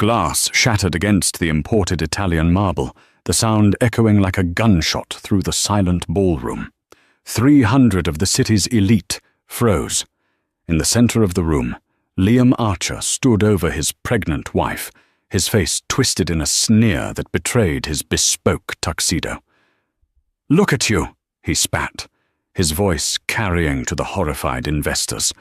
Glass shattered against the imported Italian marble, the sound echoing like a gunshot through the silent ballroom. 300 of the city's elite froze. In the center of the room, Liam Archer stood over his pregnant wife, his face twisted in a sneer that betrayed his bespoke tuxedo. "Look at you," he spat, his voice carrying to the horrified investors.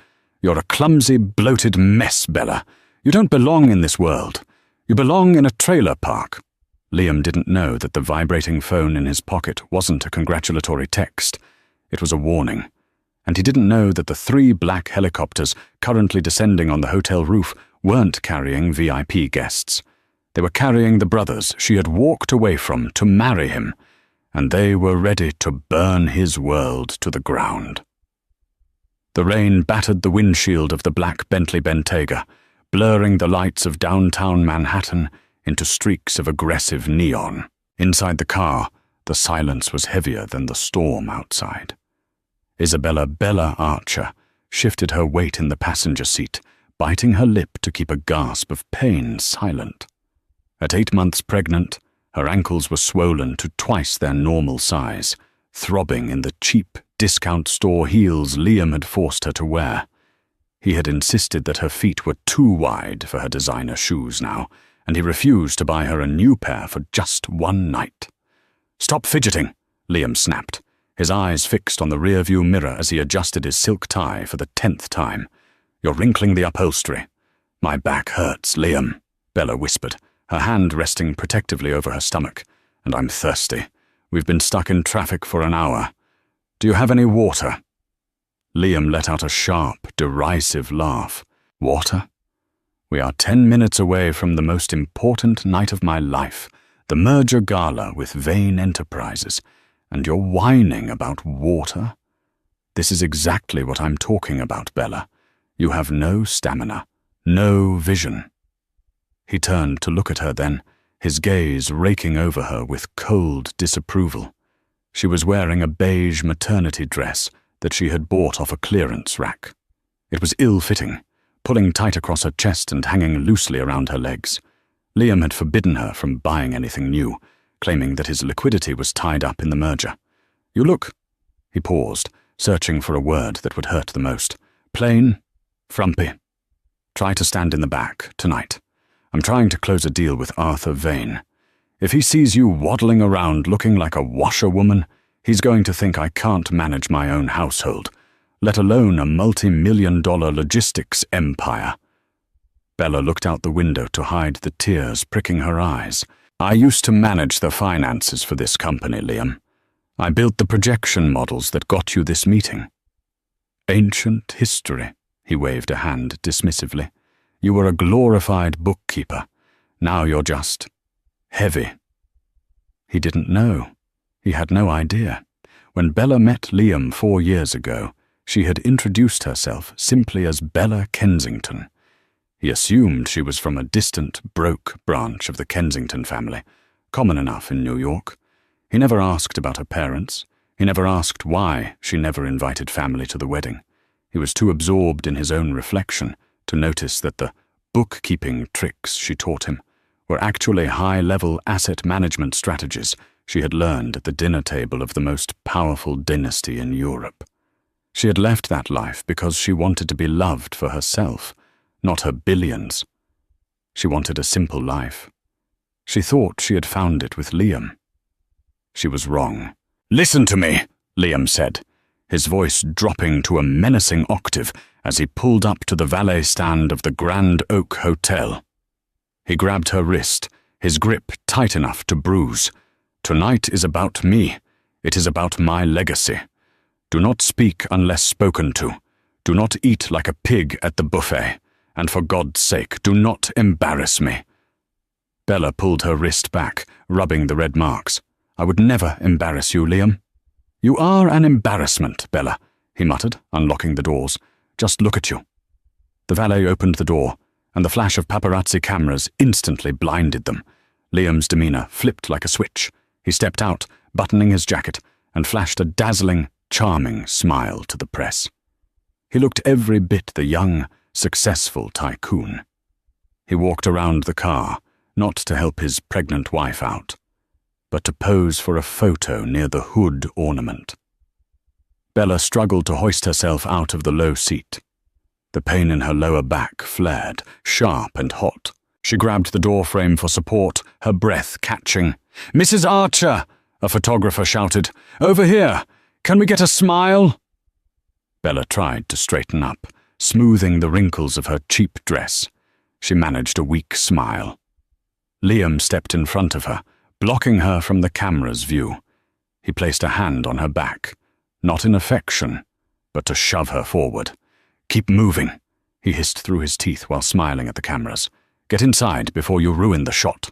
"You're a clumsy, bloated mess, Bella. You don't belong in this world. You belong in a trailer park." Liam didn't know that the vibrating phone in his pocket wasn't a congratulatory text. It was a warning. And he didn't know that the 3 black helicopters currently descending on the hotel roof weren't carrying VIP guests. They were carrying the brothers she had walked away from to marry him, and they were ready to burn his world to the ground. The rain battered the windshield of the black Bentley Bentayga, blurring the lights of downtown Manhattan into streaks of aggressive neon. Inside the car, the silence was heavier than the storm outside. Isabella Bella Archer shifted her weight in the passenger seat, biting her lip to keep a gasp of pain silent. At 8 months pregnant, her ankles were swollen to twice their normal size, throbbing in the cheap discount store heels Liam had forced her to wear. He had insisted that her feet were too wide for her designer shoes now, and he refused to buy her a new pair for just one night. "Stop fidgeting," Liam snapped, his eyes fixed on the rearview mirror as he adjusted his silk tie for the 10th time. "You're wrinkling the upholstery." "My back hurts, Liam," Bella whispered, her hand resting protectively over her stomach. "And I'm thirsty. We've been stuck in traffic for an hour. Do you have any water?" Liam let out a sharp, derisive laugh. "Water? We are 10 minutes away from the most important night of my life, the merger gala with Vane Enterprises, and you're whining about water? This is exactly what I'm talking about, Bella. You have no stamina, no vision." He turned to look at her then, his gaze raking over her with cold disapproval. She was wearing a beige maternity dress that she had bought off a clearance rack. It was ill-fitting, pulling tight across her chest and hanging loosely around her legs. Liam had forbidden her from buying anything new, claiming that his liquidity was tied up in the merger. "You look—" He paused, searching for a word that would hurt the most. "Plain, frumpy. Try to stand in the back tonight. I'm trying to close a deal with Arthur Vane. If he sees you waddling around looking like a washerwoman, he's going to think I can't manage my own household, let alone a multi-million-dollar logistics empire." Bella looked out the window to hide the tears pricking her eyes. "I used to manage the finances for this company, Liam. I built the projection models that got you this meeting." "Ancient history," he waved a hand dismissively. "You were a glorified bookkeeper. Now you're just heavy." He didn't know. He had no idea. When Bella met Liam 4 years ago, she had introduced herself simply as Bella Kensington. He assumed she was from a distant, broke branch of the Kensington family, common enough in New York. He never asked about her parents. He never asked why she never invited family to the wedding. He was too absorbed in his own reflection to notice that the bookkeeping tricks she taught him were actually high-level asset management strategies she had learned at the dinner table of the most powerful dynasty in Europe. She had left that life because she wanted to be loved for herself, not her billions. She wanted a simple life. She thought she had found it with Liam. She was wrong. "Listen to me," Liam said, his voice dropping to a menacing octave as he pulled up to the valet stand of the Grand Oak Hotel. He grabbed her wrist, his grip tight enough to bruise. "Tonight is about me. It is about my legacy. Do not speak unless spoken to. Do not eat like a pig at the buffet. And for God's sake, do not embarrass me." Bella pulled her wrist back, rubbing the red marks. "I would never embarrass you, Liam." "You are an embarrassment, Bella," he muttered, unlocking the doors. "Just look at you." The valet opened the door, and the flash of paparazzi cameras instantly blinded them. Liam's demeanor flipped like a switch. He stepped out, buttoning his jacket, and flashed a dazzling, charming smile to the press. He looked every bit the young, successful tycoon. He walked around the car, not to help his pregnant wife out, but to pose for a photo near the hood ornament. Bella struggled to hoist herself out of the low seat. The pain in her lower back flared, sharp and hot. She grabbed the door frame for support, her breath catching. "Mrs. Archer!" a photographer shouted. "Over here! Can we get a smile?" Bella tried to straighten up, smoothing the wrinkles of her cheap dress. She managed a weak smile. Liam stepped in front of her, blocking her from the camera's view. He placed a hand on her back, not in affection, but to shove her forward. "Keep moving," he hissed through his teeth while smiling at the cameras. "Get inside before you ruin the shot."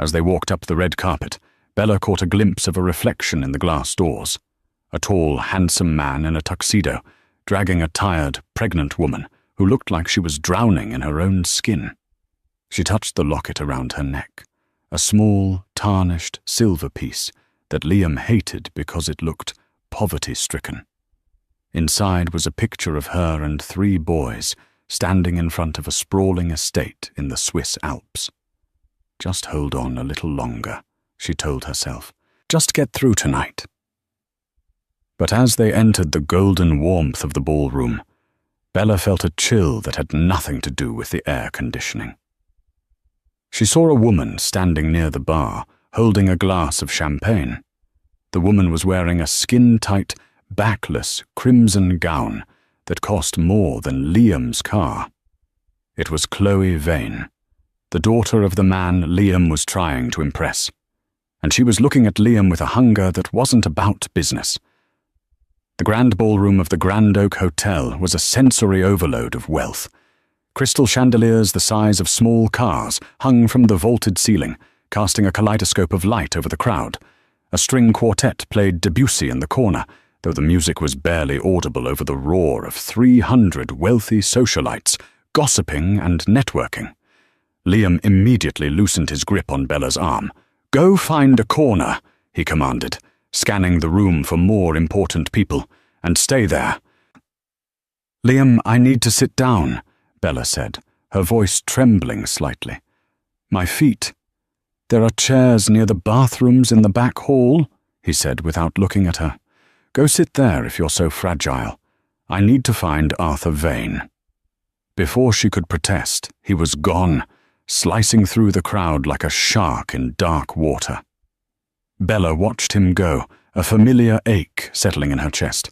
As they walked up the red carpet, Bella caught a glimpse of a reflection in the glass doors. A tall, handsome man in a tuxedo, dragging a tired, pregnant woman who looked like she was drowning in her own skin. She touched the locket around her neck, a small, tarnished silver piece that Liam hated because it looked poverty-stricken. Inside was a picture of her and 3 boys standing in front of a sprawling estate in the Swiss Alps. "Just hold on a little longer," she told herself. "Just get through tonight." But as they entered the golden warmth of the ballroom, Bella felt a chill that had nothing to do with the air conditioning. She saw a woman standing near the bar, holding a glass of champagne. The woman was wearing a skin-tight, backless, crimson gown that cost more than Liam's car. It was Chloe Vane, the daughter of the man Liam was trying to impress, and she was looking at Liam with a hunger that wasn't about business. The grand ballroom of the Grand Oak Hotel was a sensory overload of wealth. Crystal chandeliers the size of small cars hung from the vaulted ceiling, casting a kaleidoscope of light over the crowd. A string quartet played Debussy in the corner, though the music was barely audible over the roar of 300 wealthy socialites, gossiping and networking. Liam immediately loosened his grip on Bella's arm. "Go find a corner," he commanded, scanning the room for more important people, "and stay there." "Liam, I need to sit down," Bella said, her voice trembling slightly. "My feet. There are chairs near the bathrooms in the back hall," he said without looking at her. "Go sit there if you're so fragile. I need to find Arthur Vane." Before she could protest, he was gone, slicing through the crowd like a shark in dark water. Bella watched him go, a familiar ache settling in her chest.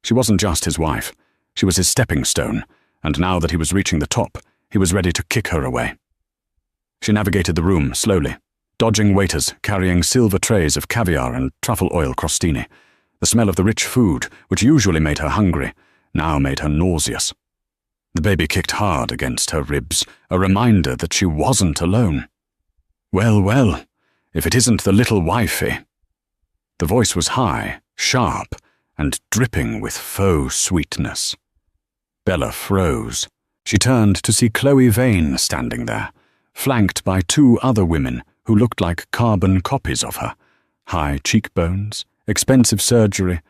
She wasn't just his wife. She was his stepping stone, and now that he was reaching the top, he was ready to kick her away. She navigated the room slowly, dodging waiters carrying silver trays of caviar and truffle oil crostini. The smell of the rich food, which usually made her hungry, now made her nauseous. The baby kicked hard against her ribs, a reminder that she wasn't alone. "Well, well, if it isn't the little wifey." The voice was high, sharp, and dripping with faux sweetness. Bella froze. She turned to see Chloe Vane standing there, flanked by 2 other women who looked like carbon copies of her, high cheekbones, expensive surgery,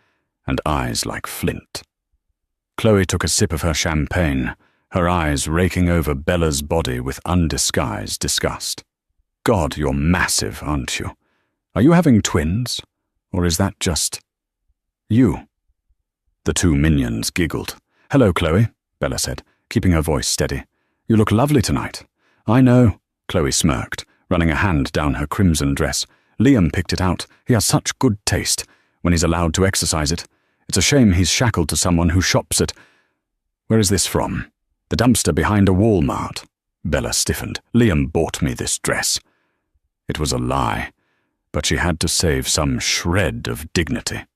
and eyes like flint. Chloe took a sip of her champagne, her eyes raking over Bella's body with undisguised disgust. "God, you're massive, aren't you? Are you having twins? Or is that just you?" The 2 minions giggled. "Hello, Chloe," Bella said, keeping her voice steady. "You look lovely tonight." "I know," Chloe smirked, running a hand down her crimson dress. "Liam picked it out. He has such good taste, when he's allowed to exercise it. It's a shame he's shackled to someone who shops at—" "Where is this from?" "The dumpster behind a Walmart." Bella stiffened. "Liam bought me this dress." It was a lie, but she had to save some shred of dignity.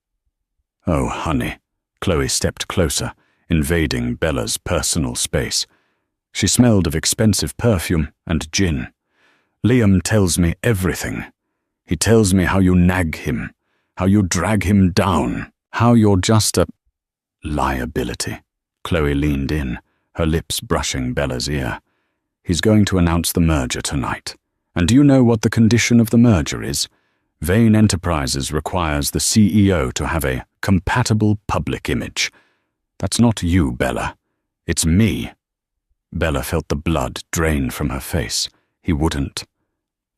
"Oh, honey." Chloe stepped closer, invading Bella's personal space. She smelled of expensive perfume and gin. "Liam tells me everything. He tells me how you nag him, how you drag him down, how you're just a liability." Chloe leaned in, her lips brushing Bella's ear. "He's going to announce the merger tonight. And do you know what the condition of the merger is? Vane Enterprises requires the CEO to have a compatible public image. That's not you, Bella. It's me." Bella felt the blood drain from her face. He wouldn't.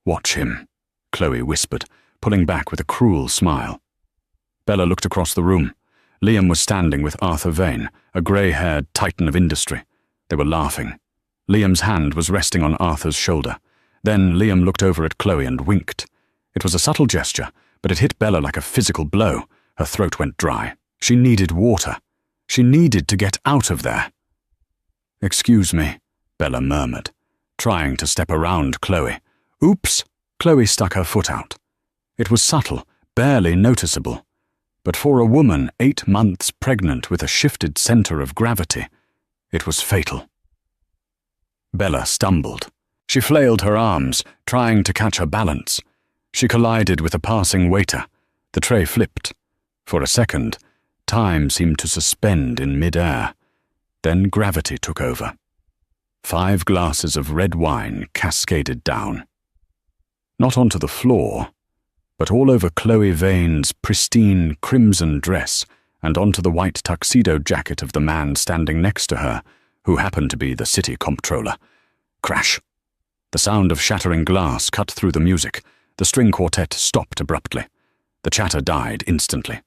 "Watch him," Chloe whispered, pulling back with a cruel smile. Bella looked across the room. Liam was standing with Arthur Vane, a grey-haired titan of industry. They were laughing. Liam's hand was resting on Arthur's shoulder. Then Liam looked over at Chloe and winked. It was a subtle gesture, but it hit Bella like a physical blow. Her throat went dry. She needed water. She needed to get out of there. "Excuse me," Bella murmured, trying to step around Chloe. "Oops!" Chloe stuck her foot out. It was subtle, barely noticeable. But for a woman 8 months pregnant with a shifted center of gravity, it was fatal. Bella stumbled. She flailed her arms, trying to catch her balance. She collided with a passing waiter. The tray flipped. For a second, time seemed to suspend in mid-air. Then gravity took over. 5 glasses of red wine cascaded down. Not onto the floor, but all over Chloe Vane's pristine crimson dress and onto the white tuxedo jacket of the man standing next to her, who happened to be the city comptroller. Crash! The sound of shattering glass cut through the music. The string quartet stopped abruptly. The chatter died instantly.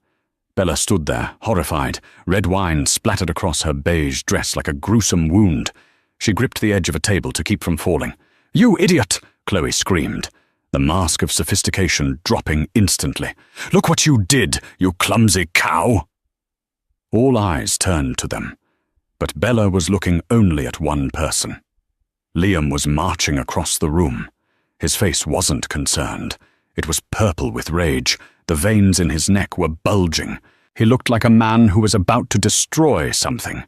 Bella stood there, horrified. Red wine splattered across her beige dress like a gruesome wound. She gripped the edge of a table to keep from falling. "You idiot!" Chloe screamed, the mask of sophistication dropping instantly. "Look what you did, you clumsy cow!" All eyes turned to them, but Bella was looking only at one person. Liam was marching across the room. His face wasn't concerned. It was purple with rage. The veins in his neck were bulging. He looked like a man who was about to destroy something.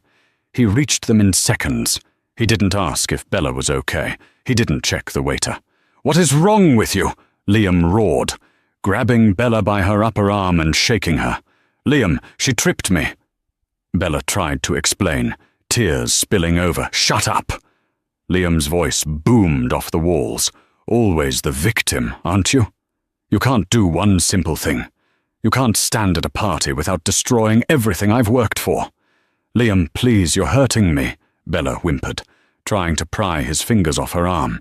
He reached them in seconds. He didn't ask if Bella was okay. He didn't check the waiter. "What is wrong with you?" Liam roared, grabbing Bella by her upper arm and shaking her. "Liam, she tripped me." Bella tried to explain, tears spilling over. "Shut up!" Liam's voice boomed off the walls. "Always the victim, aren't you? You can't do one simple thing. You can't stand at a party without destroying everything I've worked for." "Liam, please, you're hurting me," Bella whimpered, trying to pry his fingers off her arm.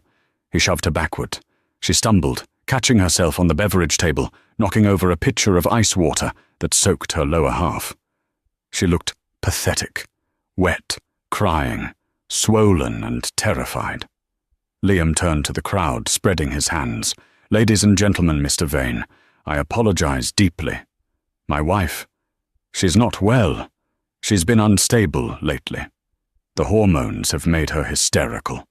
He shoved her backward. She stumbled, catching herself on the beverage table, knocking over a pitcher of ice water that soaked her lower half. She looked pathetic, wet, crying, swollen and terrified. Liam turned to the crowd, spreading his hands. "Ladies and gentlemen, Mr. Vane, I apologize deeply. My wife, she's not well. She's been unstable lately. The hormones have made her hysterical."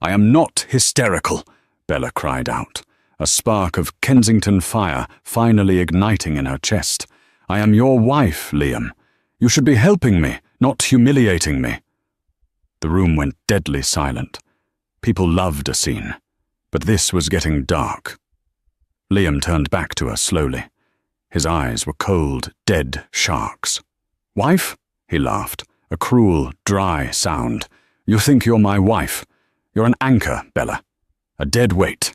"I am not hysterical," Bella cried out, a spark of Kensington fire finally igniting in her chest. "I am your wife, Liam. You should be helping me, not humiliating me." The room went deadly silent. People loved a scene, but this was getting dark. Liam turned back to her slowly. His eyes were cold, dead sharks. "Wife?" he laughed, a cruel, dry sound. "You think you're my wife? You're an anchor, Bella. A dead weight,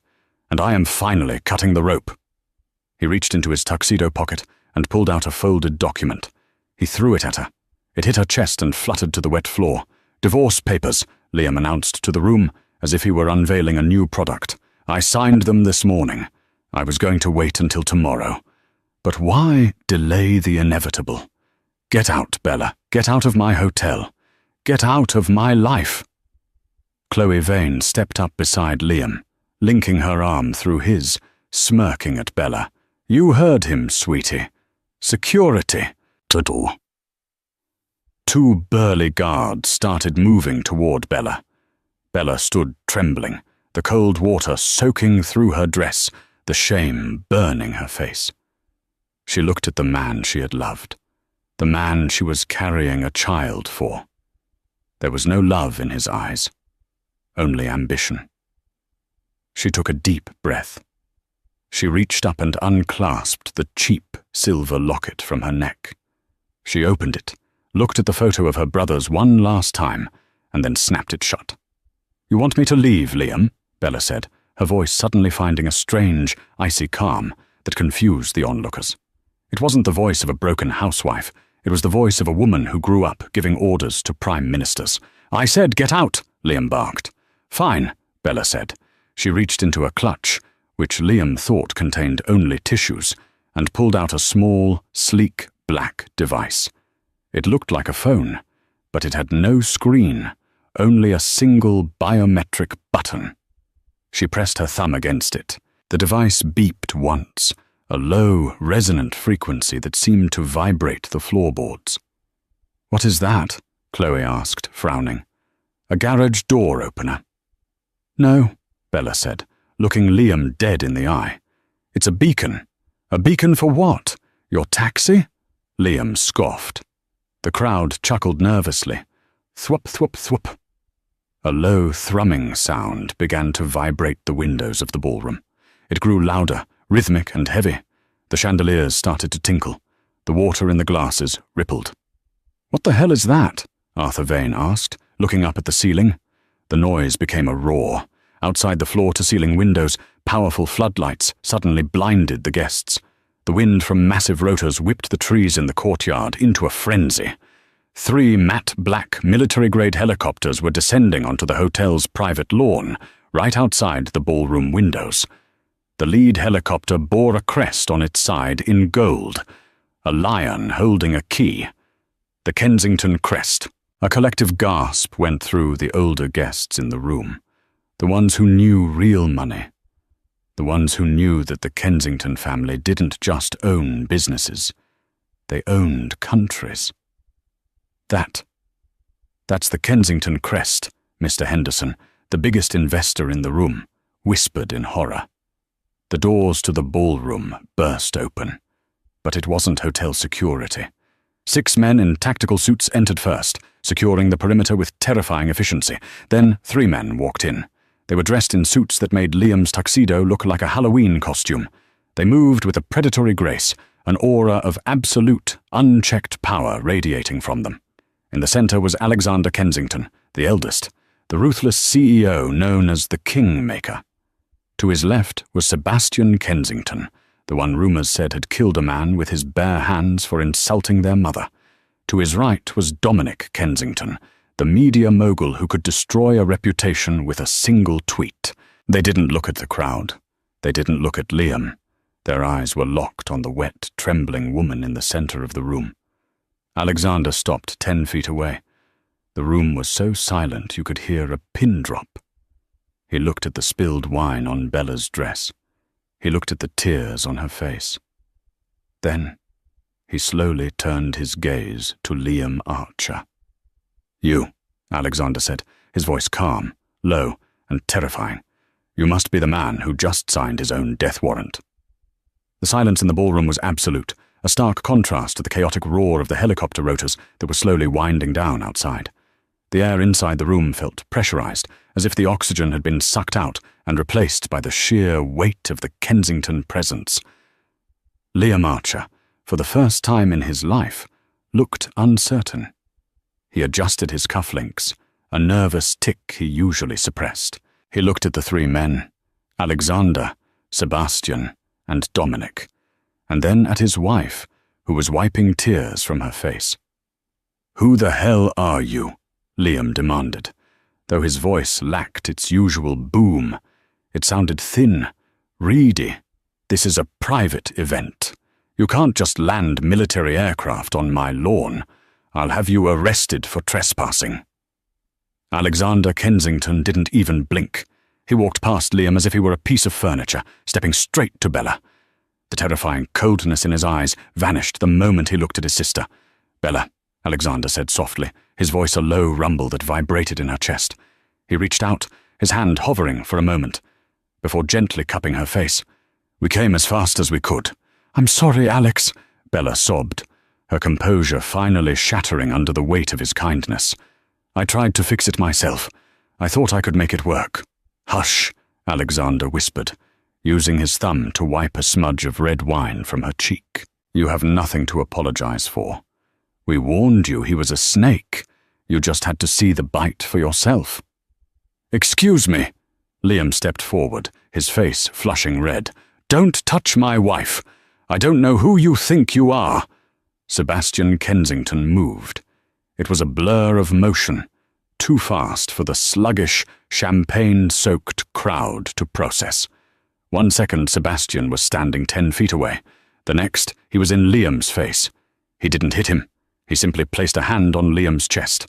and I am finally cutting the rope." He reached into his tuxedo pocket and pulled out a folded document. He threw it at her. It hit her chest and fluttered to the wet floor. "Divorce papers," Liam announced to the room, as if he were unveiling a new product. "I signed them this morning. I was going to wait until tomorrow. But why delay the inevitable? Get out, Bella. Get out of my hotel. Get out of my life." Chloe Vane stepped up beside Liam, linking her arm through his, smirking at Bella. "You heard him, sweetie. Security." "Tuddle." 2 burly guards started moving toward Bella. Bella stood trembling, the cold water soaking through her dress, the shame burning her face. She looked at the man she had loved, the man she was carrying a child for. There was no love in his eyes, only ambition. She took a deep breath. She reached up and unclasped the cheap silver locket from her neck. She opened it, looked at the photo of her brothers one last time, and then snapped it shut. "You want me to leave, Liam?" Bella said, her voice suddenly finding a strange, icy calm that confused the onlookers. It wasn't the voice of a broken housewife. It was the voice of a woman who grew up giving orders to prime ministers. "I said get out," Liam barked. "Fine," Bella said. She reached into a clutch, which Liam thought contained only tissues, and pulled out a small, sleek, black device. It looked like a phone, but it had no screen, only a single biometric button. She pressed her thumb against it. The device beeped once, a low, resonant frequency that seemed to vibrate the floorboards. "What is that?" Chloe asked, frowning. "A garage door opener." "No," Bella said, looking Liam dead in the eye. "It's a beacon." "A beacon for what? Your taxi?" Liam scoffed. The crowd chuckled nervously. Thwop, thwop, thwop. A low thrumming sound began to vibrate the windows of the ballroom. It grew louder, rhythmic and heavy. The chandeliers started to tinkle. The water in the glasses rippled. "What the hell is that?" Arthur Vane asked, looking up at the ceiling. The noise became a roar. Outside the floor-to-ceiling windows, powerful floodlights suddenly blinded the guests. The wind from massive rotors whipped the trees in the courtyard into a frenzy. 3 matte black military-grade helicopters were descending onto the hotel's private lawn, right outside the ballroom windows. The lead helicopter bore a crest on its side in gold, a lion holding a key. The Kensington crest. A collective gasp went through the older guests in the room, the ones who knew real money, the ones who knew that the Kensington family didn't just own businesses, they owned countries. That's the Kensington crest, Mr. Henderson, the biggest investor in the room, whispered in horror. The doors to the ballroom burst open, but it wasn't hotel security. 6 men in tactical suits entered first, securing the perimeter with terrifying efficiency. Then 3 men walked in. They were dressed in suits that made Liam's tuxedo look like a Halloween costume. They moved with a predatory grace, an aura of absolute, unchecked power radiating from them. In the center was Alexander Kensington, the eldest, the ruthless CEO known as the Kingmaker. To his left was Sebastian Kensington, the one rumors said had killed a man with his bare hands for insulting their mother. To his right was Dominic Kensington, the media mogul who could destroy a reputation with a single tweet. They didn't look at the crowd. They didn't look at Liam. Their eyes were locked on the wet, trembling woman in the center of the room. Alexander stopped 10 feet away. The room was so silent you could hear a pin drop. He looked at the spilled wine on Bella's dress. He looked at the tears on her face. Then he slowly turned his gaze to Liam Archer. "You," Alexander said, his voice calm, low, and terrifying. "You must be the man who just signed his own death warrant." The silence in the ballroom was absolute, a stark contrast to the chaotic roar of the helicopter rotors that were slowly winding down outside. The air inside the room felt pressurized, as if the oxygen had been sucked out and replaced by the sheer weight of the Kensington presence. Liam Archer, for the first time in his life, looked uncertain. He adjusted his cufflinks, a nervous tick he usually suppressed. He looked at the 3 men, Alexander, Sebastian, and Dominic, and then at his wife, who was wiping tears from her face. "Who the hell are you?" Liam demanded. Though his voice lacked its usual boom, it sounded thin, reedy. "This is a private event. You can't just land military aircraft on my lawn. I'll have you arrested for trespassing." Alexander Kensington didn't even blink. He walked past Liam as if he were a piece of furniture, stepping straight to Bella. The terrifying coldness in his eyes vanished the moment he looked at his sister. "Bella," Alexander said softly, his voice a low rumble that vibrated in her chest. He reached out, his hand hovering for a moment, before gently cupping her face. "We came as fast as we could." "I'm sorry, Alex," Bella sobbed, her composure finally shattering under the weight of his kindness. "I tried to fix it myself. I thought I could make it work." "Hush," Alexander whispered, using his thumb to wipe a smudge of red wine from her cheek. "You have nothing to apologize for. We warned you he was a snake. You just had to see the bite for yourself." "Excuse me." Liam stepped forward, his face flushing red. "Don't touch my wife. I don't know who you think you are." Sebastian Kensington moved. It was a blur of motion, too fast for the sluggish, champagne-soaked crowd to process. 1 second, Sebastian was standing 10 feet away. The next, he was in Liam's face. He didn't hit him. He simply placed a hand on Liam's chest.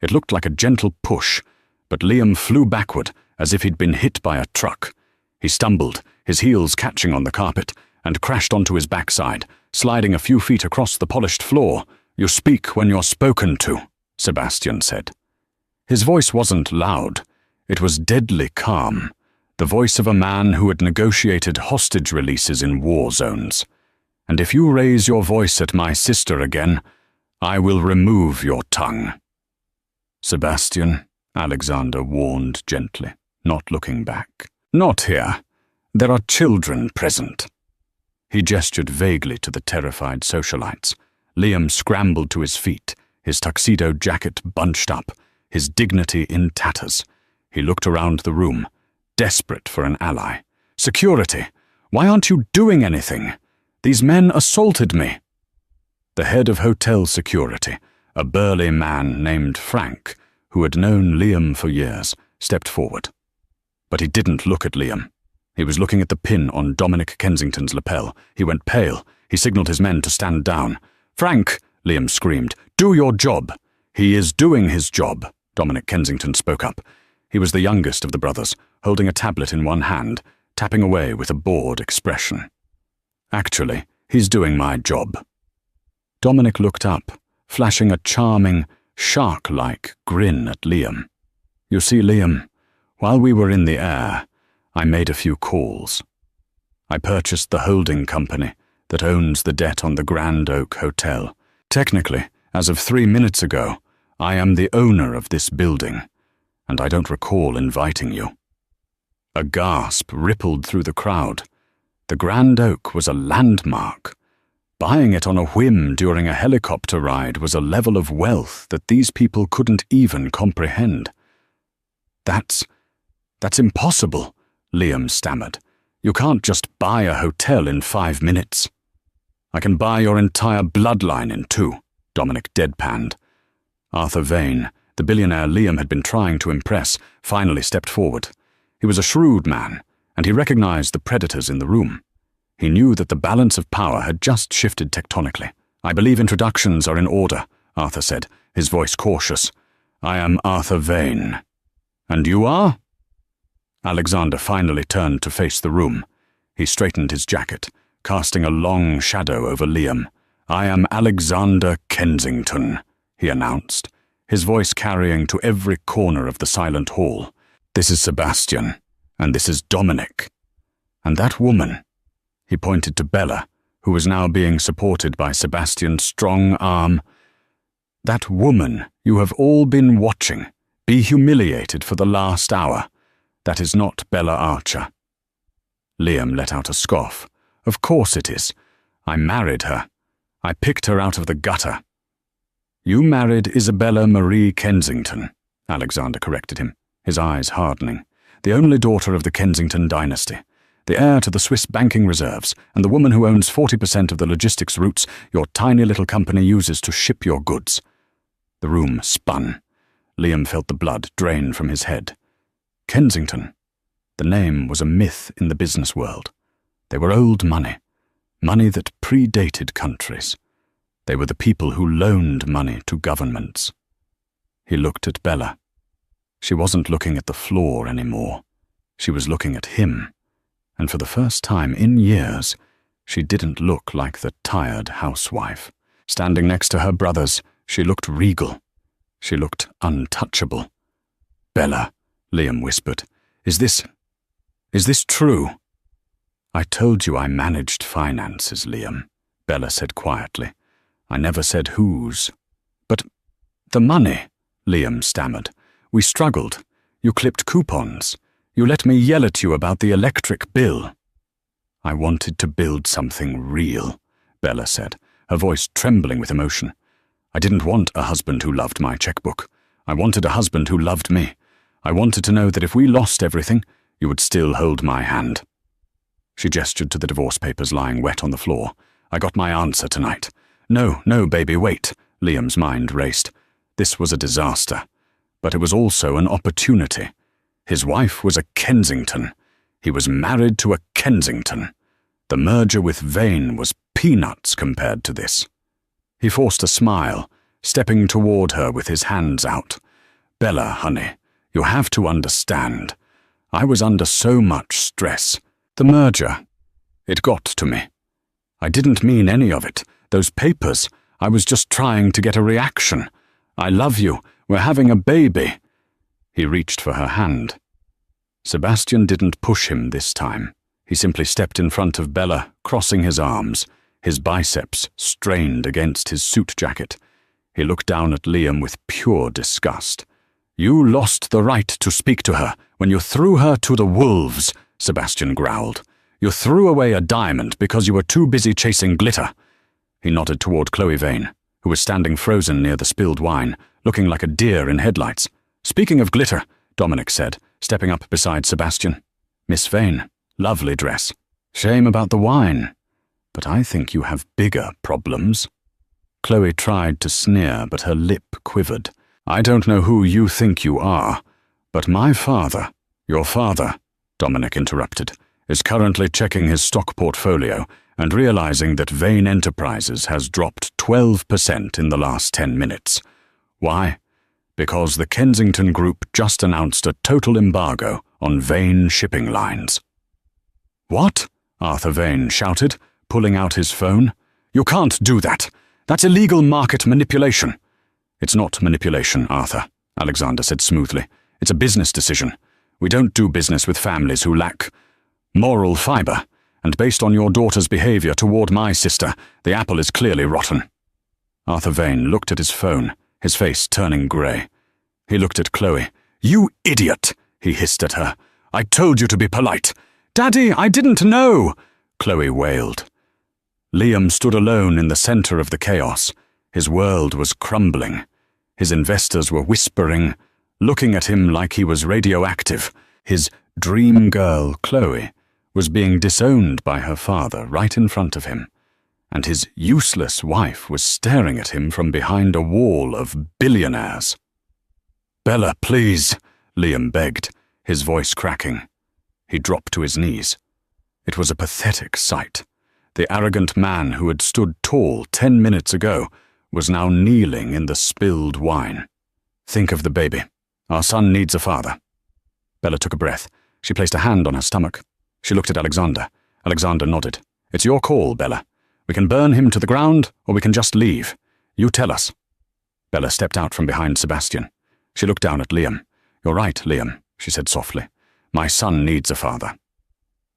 It looked like a gentle push, but Liam flew backward as if he'd been hit by a truck. He stumbled, his heels catching on the carpet, and crashed onto his backside, sliding a few feet across the polished floor. "You speak when you're spoken to," Sebastian said. His voice wasn't loud. It was deadly calm, the voice of a man who had negotiated hostage releases in war zones. "And if you raise your voice at my sister again, I will remove your tongue." "Sebastian," Alexander warned gently, not looking back. "Not here. There are children present." He gestured vaguely to the terrified socialites. Liam scrambled to his feet, his tuxedo jacket bunched up, his dignity in tatters. He looked around the room, desperate for an ally. "Security! Why aren't you doing anything? These men assaulted me." The head of hotel security, a burly man named Frank, who had known Liam for years, stepped forward. But he didn't look at Liam. He was looking at the pin on Dominic Kensington's lapel. He went pale. He signaled his men to stand down. "Frank," Liam screamed, "do your job." "He is doing his job," Dominic Kensington spoke up. He was the youngest of the brothers, holding a tablet in one hand, tapping away with a bored expression. "Actually, he's doing my job." Dominic looked up, flashing a charming, shark-like grin at Liam. "You see, Liam, while we were in the air, I made a few calls. I purchased the holding company that owns the debt on the Grand Oak Hotel. Technically, as of 3 minutes ago, I am the owner of this building, and I don't recall inviting you." A gasp rippled through the crowd. The Grand Oak was a landmark. Buying it on a whim during a helicopter ride was a level of wealth that these people couldn't even comprehend. That's impossible," Liam stammered. "You can't just buy a hotel in 5 minutes." "I can buy your entire bloodline in 2, Dominic deadpanned. Arthur Vane, the billionaire Liam had been trying to impress, finally stepped forward. He was a shrewd man, and he recognized the predators in the room. He knew that the balance of power had just shifted tectonically. "I believe introductions are in order," Arthur said, his voice cautious. "I am Arthur Vane." "And you are?" Alexander finally turned to face the room. He straightened his jacket, casting a long shadow over Liam. "I am Alexander Kensington," he announced, his voice carrying to every corner of the silent hall. "This is Sebastian, and this is Dominic. And that woman," he pointed to Bella, who was now being supported by Sebastian's strong arm, "that woman you have all been watching be humiliated for the last hour. That is not Bella Archer." Liam let out a scoff. "Of course it is. I married her. I picked her out of the gutter." "You married Isabella Marie Kensington," Alexander corrected him, his eyes hardening. "The only daughter of the Kensington dynasty, the heir to the Swiss banking reserves, and the woman who owns 40% of the logistics routes your tiny little company uses to ship your goods." The room spun. Liam felt the blood drain from his head. Kensington. The name was a myth in the business world. They were old money, money that predated countries. They were the people who loaned money to governments. He looked at Bella. She wasn't looking at the floor anymore. She was looking at him, and for the first time in years, she didn't look like the tired housewife. Standing next to her brothers, she looked regal. She looked untouchable. "Bella," Liam whispered, Is this true?" "I told you I managed finances, Liam," Bella said quietly. "I never said whose." "But the money," Liam stammered. "We struggled. You clipped coupons. You let me yell at you about the electric bill." "I wanted to build something real," Bella said, her voice trembling with emotion. "I didn't want a husband who loved my checkbook. I wanted a husband who loved me. I wanted to know that if we lost everything, you would still hold my hand." She gestured to the divorce papers lying wet on the floor. "I got my answer tonight." No, baby, wait," Liam's mind raced. This was a disaster. But it was also an opportunity. His wife was a Kensington. He was married to a Kensington. The merger with Vane was peanuts compared to this. He forced a smile, stepping toward her with his hands out. "Bella, honey, you have to understand. I was under so much stress. The merger, it got to me. I didn't mean any of it. Those papers, I was just trying to get a reaction. I love you. We're having a baby." He reached for her hand. Sebastian didn't push him this time. He simply stepped in front of Bella, crossing his arms, his biceps strained against his suit jacket. He looked down at Liam with pure disgust. "You lost the right to speak to her when you threw her to the wolves," Sebastian growled. "You threw away a diamond because you were too busy chasing glitter." He nodded toward Chloe Vane, who was standing frozen near the spilled wine, looking like a deer in headlights. "Speaking of glitter," Dominic said, stepping up beside Sebastian. "Miss Vane, lovely dress. Shame about the wine. But I think you have bigger problems." Chloe tried to sneer, but her lip quivered. "I don't know who you think you are, but my father, your father," Dominic interrupted, "is currently checking his stock portfolio and realizing that Vane Enterprises has dropped 12% in the last 10 minutes. Why? Because the Kensington Group just announced a total embargo on Vane shipping lines." "What?" Arthur Vane shouted, pulling out his phone. "You can't do that. That's illegal market manipulation." "It's not manipulation, Arthur," Alexander said smoothly. "It's a business decision. We don't do business with families who lack moral fiber, and based on your daughter's behavior toward my sister, the apple is clearly rotten." Arthur Vane looked at his phone, his face turning grey. He looked at Chloe. "You idiot!" he hissed at her. "I told you to be polite." "Daddy, I didn't know!" Chloe wailed. Liam stood alone in the center of the chaos. His world was crumbling. His investors were whispering, looking at him like he was radioactive. His dream girl, Chloe, was being disowned by her father right in front of him, and his useless wife was staring at him from behind a wall of billionaires. "Bella, please," Liam begged, his voice cracking. He dropped to his knees. It was a pathetic sight. The arrogant man who had stood tall 10 minutes ago was now kneeling in the spilled wine. "Think of the baby. Our son needs a father." Bella took a breath. She placed a hand on her stomach. She looked at Alexander. Alexander nodded. "It's your call, Bella. We can burn him to the ground, or we can just leave. You tell us." Bella stepped out from behind Sebastian. She looked down at Liam. "You're right, Liam," she said softly. "My son needs a father."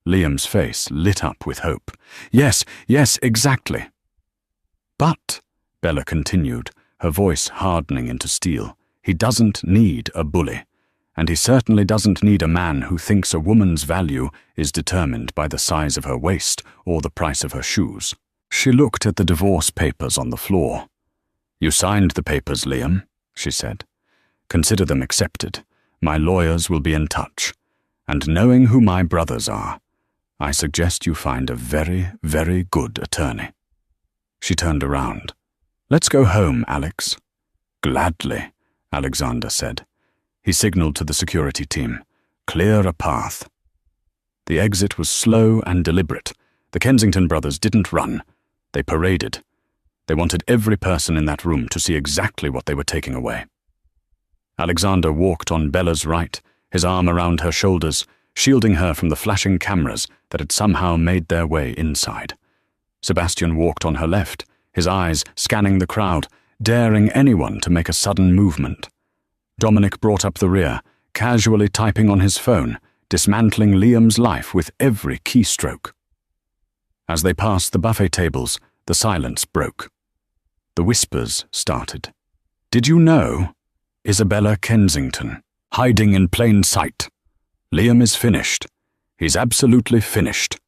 Liam's face lit up with hope. Yes, exactly." "But," Bella continued, her voice hardening into steel, "he doesn't need a bully. And he certainly doesn't need a man who thinks a woman's value is determined by the size of her waist or the price of her shoes." She looked at the divorce papers on the floor. "You signed the papers, Liam," she said. "Consider them accepted. My lawyers will be in touch. And knowing who my brothers are, I suggest you find a very, very good attorney." She turned around. "Let's go home, Alex." "Gladly," Alexander said. He signaled to the security team. "Clear a path." The exit was slow and deliberate. The Kensington brothers didn't run. They paraded. They wanted every person in that room to see exactly what they were taking away. Alexander walked on Bella's right, his arm around her shoulders, shielding her from the flashing cameras that had somehow made their way inside. Sebastian walked on her left, his eyes scanning the crowd, daring anyone to make a sudden movement. Dominic brought up the rear, casually typing on his phone, dismantling Liam's life with every keystroke. As they passed the buffet tables, the silence broke. The whispers started. "Did you know? Isabella Kensington, hiding in plain sight. Liam is finished. He's absolutely finished."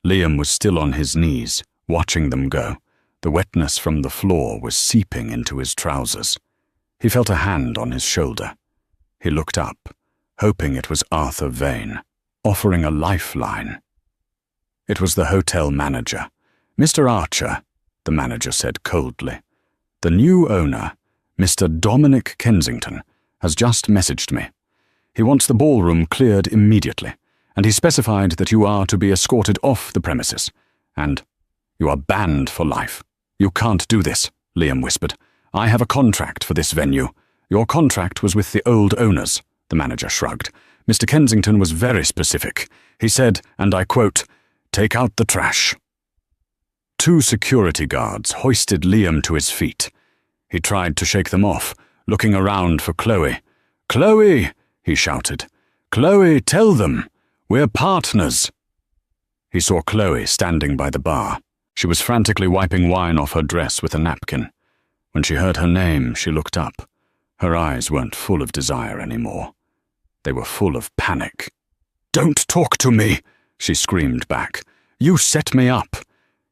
Liam was still on his knees, watching them go. The wetness from the floor was seeping into his trousers. He felt a hand on his shoulder. He looked up, hoping it was Arthur Vane, offering a lifeline. It was the hotel manager. "Mr. Archer," the manager said coldly. "The new owner, Mr. Dominic Kensington, has just messaged me. He wants the ballroom cleared immediately, and he specified that you are to be escorted off the premises, and you are banned for life. You can't do this, Liam whispered. I have a contract for this venue. Your contract was with the old owners, the manager shrugged. Mr. Kensington was very specific. He said, and I quote, "Take out the trash." 2 security guards hoisted Liam to his feet. He tried to shake them off, looking around for Chloe. "Chloe!" he shouted. "Chloe, tell them! We're partners!" He saw Chloe standing by the bar. She was frantically wiping wine off her dress with a napkin. When she heard her name, she looked up. Her eyes weren't full of desire anymore. They were full of panic. "Don't talk to me!" she screamed back. "You set me up.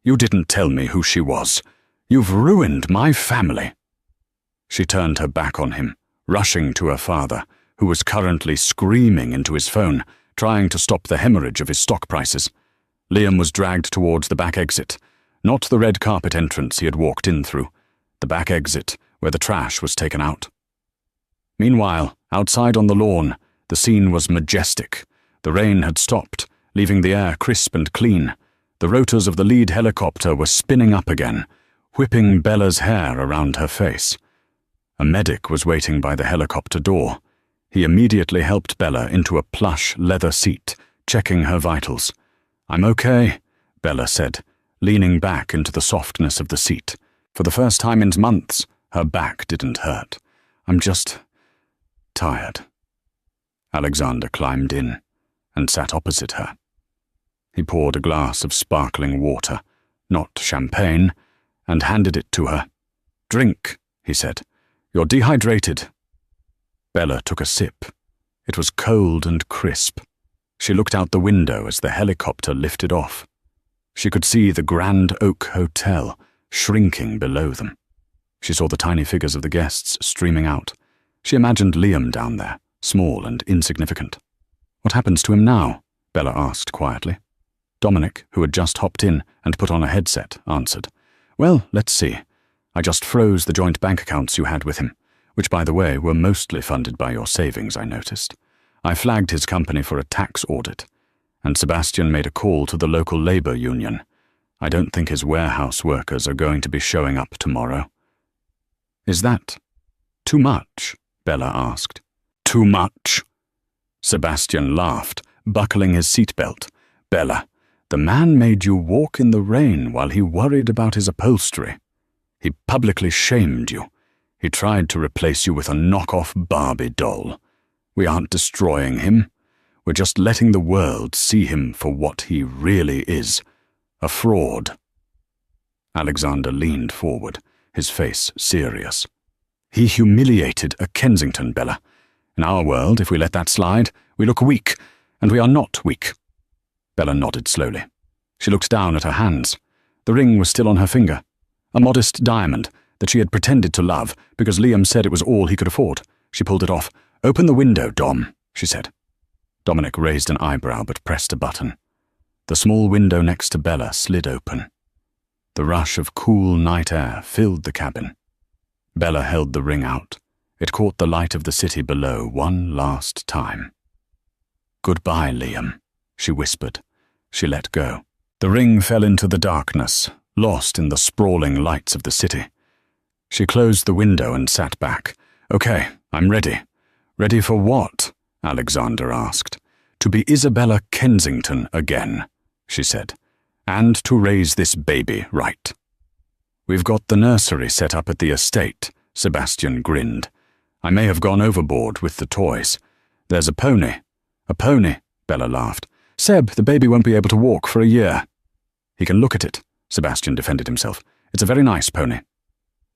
You didn't tell me who she was. You've ruined my family." She turned her back on him, rushing to her father, who was currently screaming into his phone, trying to stop the hemorrhage of his stock prices. Liam was dragged towards the back exit, not the red carpet entrance he had walked in through, the back exit where the trash was taken out. Meanwhile, outside on the lawn, the scene was majestic. The rain had stopped, leaving the air crisp and clean. The rotors of the lead helicopter were spinning up again, whipping Bella's hair around her face. A medic was waiting by the helicopter door. He immediately helped Bella into a plush leather seat, checking her vitals. "I'm okay," Bella said, leaning back into the softness of the seat. For the first time in months, her back didn't hurt. "I'm just tired." Alexander climbed in and sat opposite her. He poured a glass of sparkling water, not champagne, and handed it to her. "Drink," he said. "You're dehydrated." Bella took a sip. It was cold and crisp. She looked out the window as the helicopter lifted off. She could see the Grand Oak Hotel shrinking below them. She saw the tiny figures of the guests streaming out. She imagined Liam down there, small and insignificant. "What happens to him now?" Bella asked quietly. Dominic, who had just hopped in and put on a headset, answered. "Well, let's see. I just froze the joint bank accounts you had with him, which, by the way, were mostly funded by your savings, I noticed. I flagged his company for a tax audit, and Sebastian made a call to the local labor union. I don't think his warehouse workers are going to be showing up tomorrow." "Is that too much?" Bella asked. "Too much?" Sebastian laughed, buckling his seatbelt. "Bella, the man made you walk in the rain while he worried about his upholstery. He publicly shamed you. He tried to replace you with a knockoff Barbie doll. We aren't destroying him. We're just letting the world see him for what he really is, a fraud." Alexander leaned forward, his face serious. "He humiliated a Kensington, Bella. In our world, if we let that slide, we look weak, and we are not weak." Bella nodded slowly. She looked down at her hands. The ring was still on her finger, a modest diamond that she had pretended to love because Liam said it was all he could afford. She pulled it off. "Open the window, Dom," she said. Dominic raised an eyebrow but pressed a button. The small window next to Bella slid open. The rush of cool night air filled the cabin. Bella held the ring out. It caught the light of the city below one last time. "Goodbye, Liam," she whispered. She let go. The ring fell into the darkness, lost in the sprawling lights of the city. She closed the window and sat back. "Okay, I'm ready." "Ready for what?" Alexander asked. "To be Isabella Kensington again," she said, "and to raise this baby right." "We've got the nursery set up at the estate," Sebastian grinned. "I may have gone overboard with the toys. There's a pony." "A pony?" Bella laughed. "Seb, the baby won't be able to walk for a year." "He can look at it," Sebastian defended himself. "It's a very nice pony."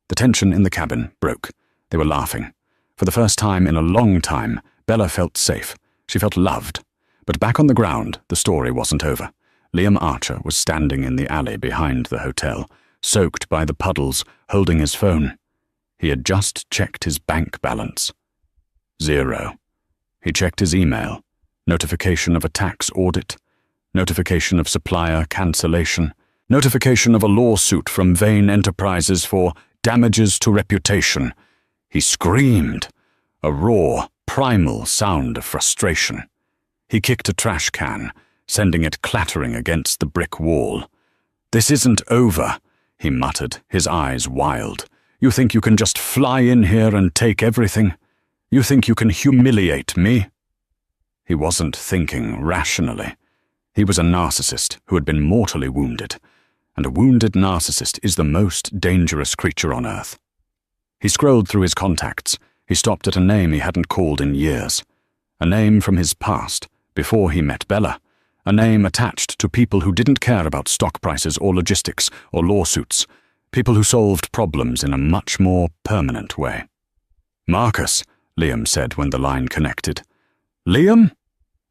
The tension in the cabin broke. They were laughing. For the first time in a long time, Bella felt safe. She felt loved. But back on the ground, the story wasn't over. Liam Archer was standing in the alley behind the hotel, soaked by the puddles, holding his phone. He had just checked his bank balance. 0. He checked his email. Notification of a tax audit. Notification of supplier cancellation. Notification of a lawsuit from Vane Enterprises for damages to reputation. He screamed. a raw, primal sound of frustration. He kicked a trash can, sending it clattering against the brick wall. "This isn't over," he muttered, his eyes wild. "You think you can just fly in here and take everything? You think you can humiliate me?" He wasn't thinking rationally. He was a narcissist who had been mortally wounded, and a wounded narcissist is the most dangerous creature on earth. He scrolled through his contacts. He stopped at a name he hadn't called in years. A name from his past, before he met Bella. A name attached to people who didn't care about stock prices or logistics or lawsuits. People who solved problems in a much more permanent way. "Marcus," Liam said when the line connected. "Liam?"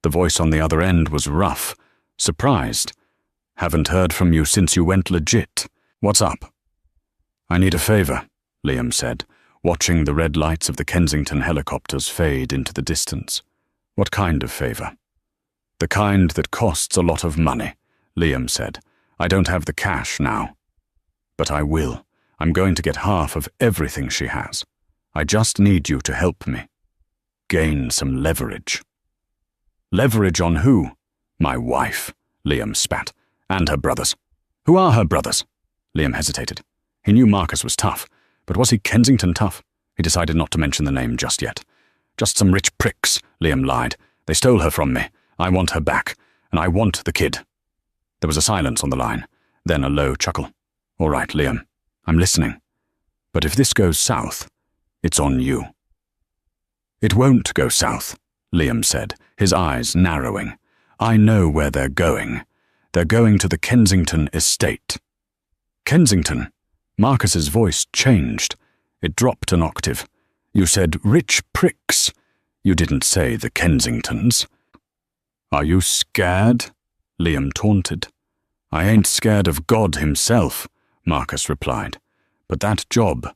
The voice on the other end was rough, surprised. "Haven't heard from you since you went legit. What's up?" "I need a favor," Liam said, watching the red lights of the Kensington helicopters fade into the distance. "What kind of favor?" "The kind that costs a lot of money," Liam said. "I don't have the cash now. But I will. I'm going to get half of everything she has. I just need you to help me. Gain some leverage." "Leverage on who?" "My wife," Liam spat. "And her brothers." "Who are her brothers?" Liam hesitated. He knew Marcus was tough, but was he Kensington tough? He decided not to mention the name just yet. "Just some rich pricks," Liam lied. "They stole her from me. I want her back, and I want the kid." There was a silence on the line, then a low chuckle. "All right, Liam, I'm listening. But if this goes south, it's on you." "It won't go south," Liam said, his eyes narrowing. "I know where they're going. They're going to the Kensington estate." "Kensington?" Marcus's voice changed. It dropped an octave. "You said rich pricks. You didn't say the Kensingtons." "Are you scared?" Liam taunted. "I ain't scared of God himself," Marcus replied. "But that job,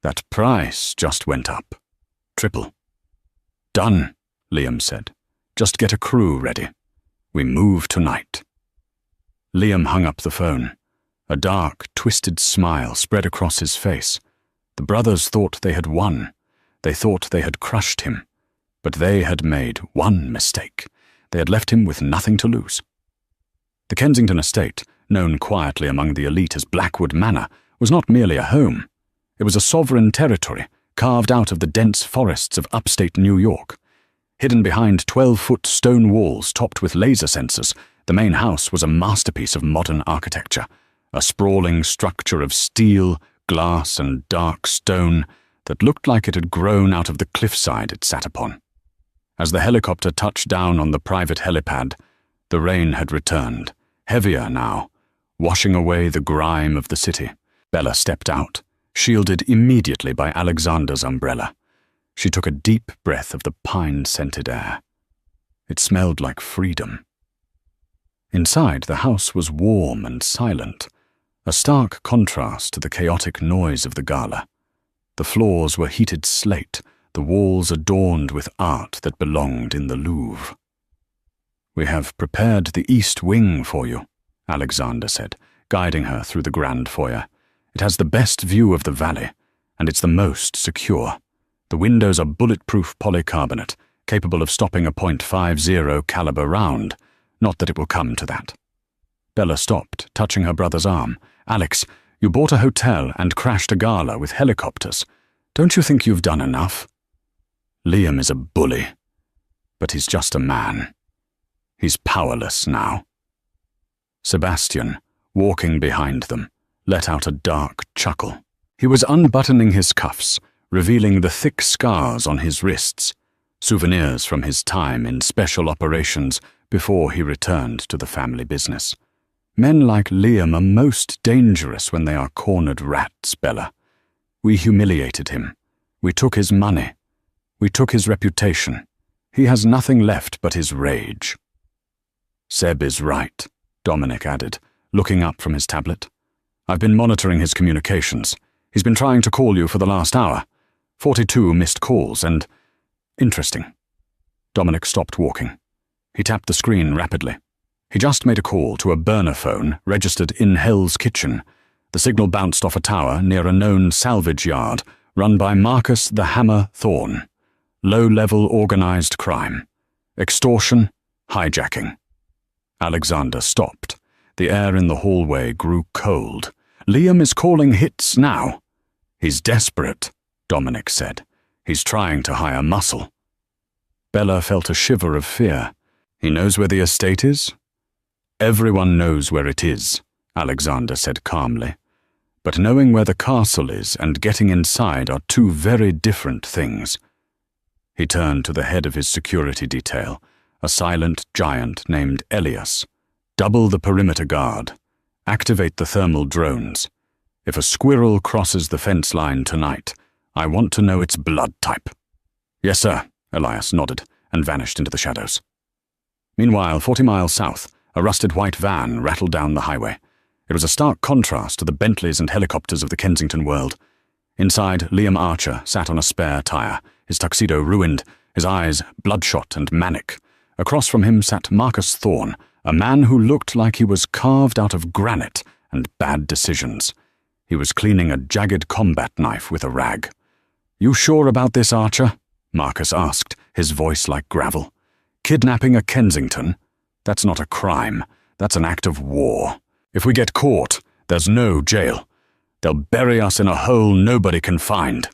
that price just went up. Triple." "Done," Liam said. "Just get a crew ready. We move tonight." Liam hung up the phone. A dark, twisted smile spread across his face. The brothers thought they had won. They thought they had crushed him. But they had made one mistake. They had left him with nothing to lose. The Kensington estate, known quietly among the elite as Blackwood Manor, was not merely a home. It was a sovereign territory carved out of the dense forests of upstate New York. Hidden behind 12-foot stone walls topped with laser sensors, the main house was a masterpiece of modern architecture, a sprawling structure of steel, glass, and dark stone that looked like it had grown out of the cliffside it sat upon. As the helicopter touched down on the private helipad, the rain had returned, heavier now, washing away the grime of the city. Bella stepped out, shielded immediately by Alexander's umbrella. She took a deep breath of the pine-scented air. It smelled like freedom. Inside, the house was warm and silent, a stark contrast to the chaotic noise of the gala. The floors were heated slate, the walls adorned with art that belonged in the Louvre. "We have prepared the east wing for you," Alexander said, guiding her through the grand foyer. "It has the best view of the valley, and it's the most secure. The windows are bulletproof polycarbonate, capable of stopping a .50 caliber round. Not that it will come to that." Bella stopped, touching her brother's arm. "Alex, you bought a hotel and crashed a gala with helicopters. Don't you think you've done enough?" "Liam is a bully, but he's just a man. He's powerless now." Sebastian, walking behind them, let out a dark chuckle. He was unbuttoning his cuffs, revealing the thick scars on his wrists, souvenirs from his time in special operations before he returned to the family business. "Men like Liam are most dangerous when they are cornered rats, Bella. We humiliated him. We took his money. We took his reputation. He has nothing left but his rage." "Seb is right," Dominic added, looking up from his tablet. "I've been monitoring his communications. He's been trying to call you for the last hour. 42 missed calls and... Interesting." Dominic stopped walking. He tapped the screen rapidly. He just made a call to a burner phone registered in Hell's Kitchen. The signal bounced off a tower near a known salvage yard run by Marcus the Hammer Thorne. low-level organized crime. Extortion, hijacking. Alexander stopped. The air in the hallway grew cold. Liam is calling hits now. He's desperate, Dominic said. He's trying to hire muscle. Bella felt a shiver of fear. He knows where the estate is? Everyone knows where it is, Alexander said calmly. But knowing where the castle is and getting inside are two very different things. He turned to the head of his security detail, a silent giant named Elias. Double the perimeter guard. Activate the thermal drones. If a squirrel crosses the fence line tonight, I want to know its blood type. Yes, sir, Elias nodded and vanished into the shadows. Meanwhile, 40 miles south, a rusted white van rattled down the highway. It was a stark contrast to the Bentleys and helicopters of the Kensington world. Inside, Liam Archer sat on a spare tire, his tuxedo ruined, his eyes bloodshot and manic. Across from him sat Marcus Thorne, a man who looked like he was carved out of granite and bad decisions. He was cleaning a jagged combat knife with a rag. "You sure about this, Archer?" Marcus asked, his voice like gravel. "Kidnapping a Kensington? That's not a crime. That's an act of war. If we get caught, there's no jail. They'll bury us in a hole nobody can find."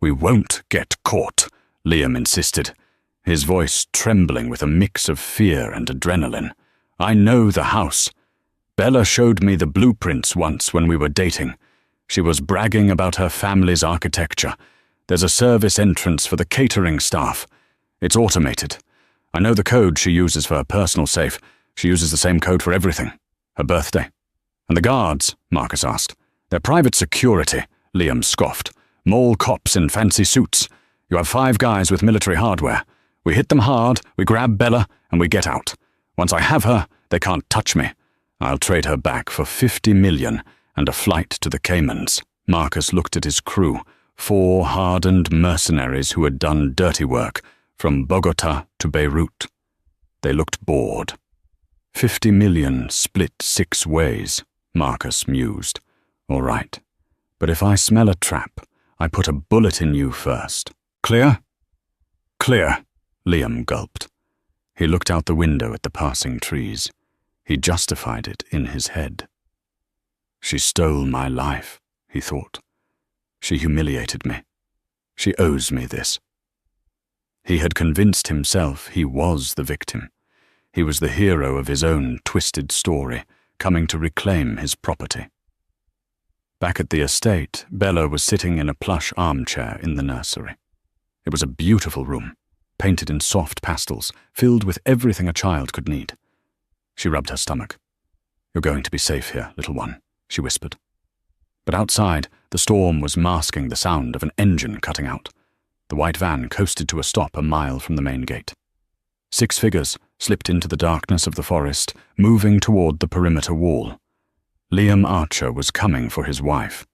"We won't get caught," Liam insisted, his voice trembling with a mix of fear and adrenaline. "I know the house. Bella showed me the blueprints once when we were dating. She was bragging about her family's architecture. There's a service entrance for the catering staff. It's automated. I know the code she uses for her personal safe. She uses the same code for everything. Her birthday." "And the guards?" Marcus asked. "They're private security," Liam scoffed. "Mall cops in fancy suits. You have 5 guys with military hardware. We hit them hard, we grab Bella, and we get out. Once I have her, they can't touch me. I'll trade her back for 50 million and a flight to the Caymans." Marcus looked at his crew, 4 hardened mercenaries who had done dirty work, from Bogota to Beirut. They looked bored. 50 million split 6 ways, Marcus mused. "All right, but if I smell a trap, I put a bullet in you first. Clear?" "Clear," Liam gulped. He looked out the window at the passing trees. He justified it in his head. "She stole my life," he thought. "She humiliated me. She owes me this." He had convinced himself he was the victim. He was the hero of his own twisted story, coming to reclaim his property. Back at the estate, Bella was sitting in a plush armchair in the nursery. It was a beautiful room, painted in soft pastels, filled with everything a child could need. She rubbed her stomach. "You're going to be safe here, little one," she whispered. But outside, the storm was masking the sound of an engine cutting out. The white van coasted to a stop a mile from the main gate. 6 figures slipped into the darkness of the forest, moving toward the perimeter wall. Liam Archer was coming for his wife.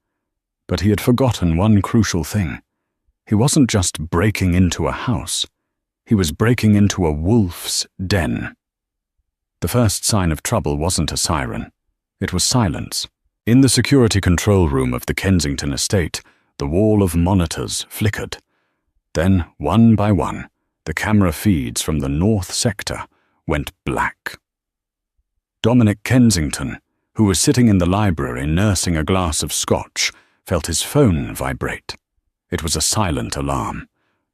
But he had forgotten one crucial thing. He wasn't just breaking into a house. He was breaking into a wolf's den. The first sign of trouble wasn't a siren. It was silence. In the security control room of the Kensington estate, the wall of monitors flickered. Then, one by one, the camera feeds from the north sector went black. Dominic Kensington, who was sitting in the library nursing a glass of scotch, felt his phone vibrate. It was a silent alarm.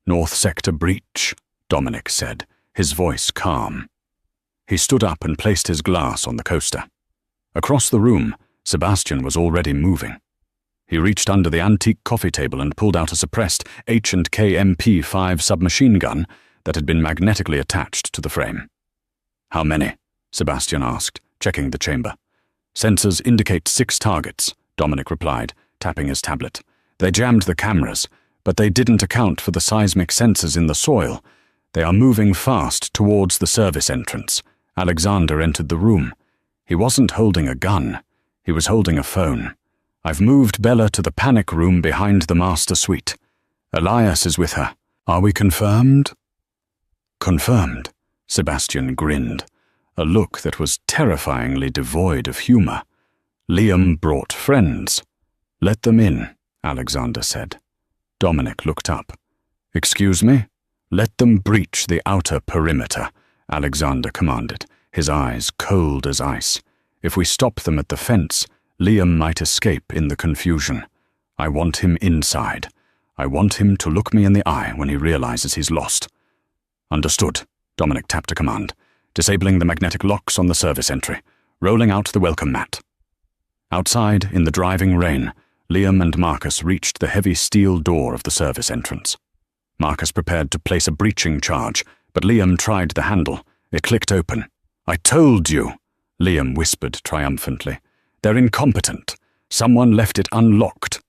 "North sector breach," Dominic said, his voice calm. He stood up and placed his glass on the coaster. Across the room, Sebastian was already moving. He reached under the antique coffee table and pulled out a suppressed H&K MP5 submachine gun that had been magnetically attached to the frame. "How many?" Sebastian asked, checking the chamber. "Sensors indicate 6 targets," Dominic replied, tapping his tablet. "They jammed the cameras, but they didn't account for the seismic sensors in the soil. They are moving fast towards the service entrance." Alexander entered the room. He wasn't holding a gun. He was holding a phone. "I've moved Bella to the panic room behind the master suite. Elias is with her. Are we confirmed?" "Confirmed," Sebastian grinned, a look that was terrifyingly devoid of humor. "Liam brought friends." "Let them in," Alexander said. Dominic looked up. "Excuse me?" "Let them breach the outer perimeter," Alexander commanded, his eyes cold as ice. "If we stop them at the fence, Liam might escape in the confusion. I want him inside. I want him to look me in the eye when he realizes he's lost." "Understood," Dominic tapped a command, disabling the magnetic locks on the service entry, rolling out the welcome mat. Outside, in the driving rain, Liam and Marcus reached the heavy steel door of the service entrance. Marcus prepared to place a breaching charge, but Liam tried the handle. It clicked open. "I told you," Liam whispered triumphantly. "They're incompetent. Someone left it unlocked."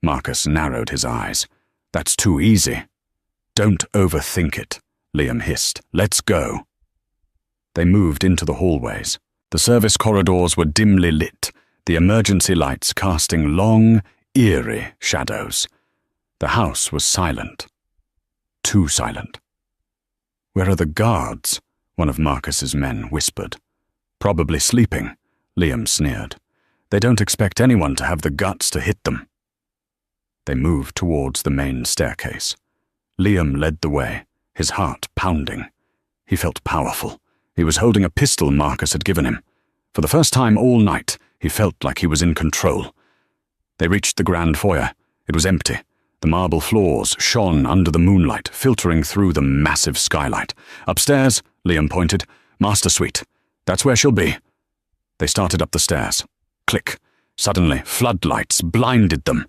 Marcus narrowed his eyes. "That's too easy." "Don't overthink it," Liam hissed. "Let's go." They moved into the hallways. The service corridors were dimly lit, the emergency lights casting long, eerie shadows. The house was silent. Too silent. "Where are the guards?" one of Marcus's men whispered. "Probably sleeping," Liam sneered. "They don't expect anyone to have the guts to hit them." They moved towards the main staircase. Liam led the way, his heart pounding. He felt powerful. He was holding a pistol Marcus had given him. For the first time all night, he felt like he was in control. They reached the grand foyer. It was empty. The marble floors shone under the moonlight, filtering through the massive skylight. "Upstairs," Liam pointed. "Master suite. That's where she'll be." They started up the stairs. Click. Suddenly, floodlights blinded them.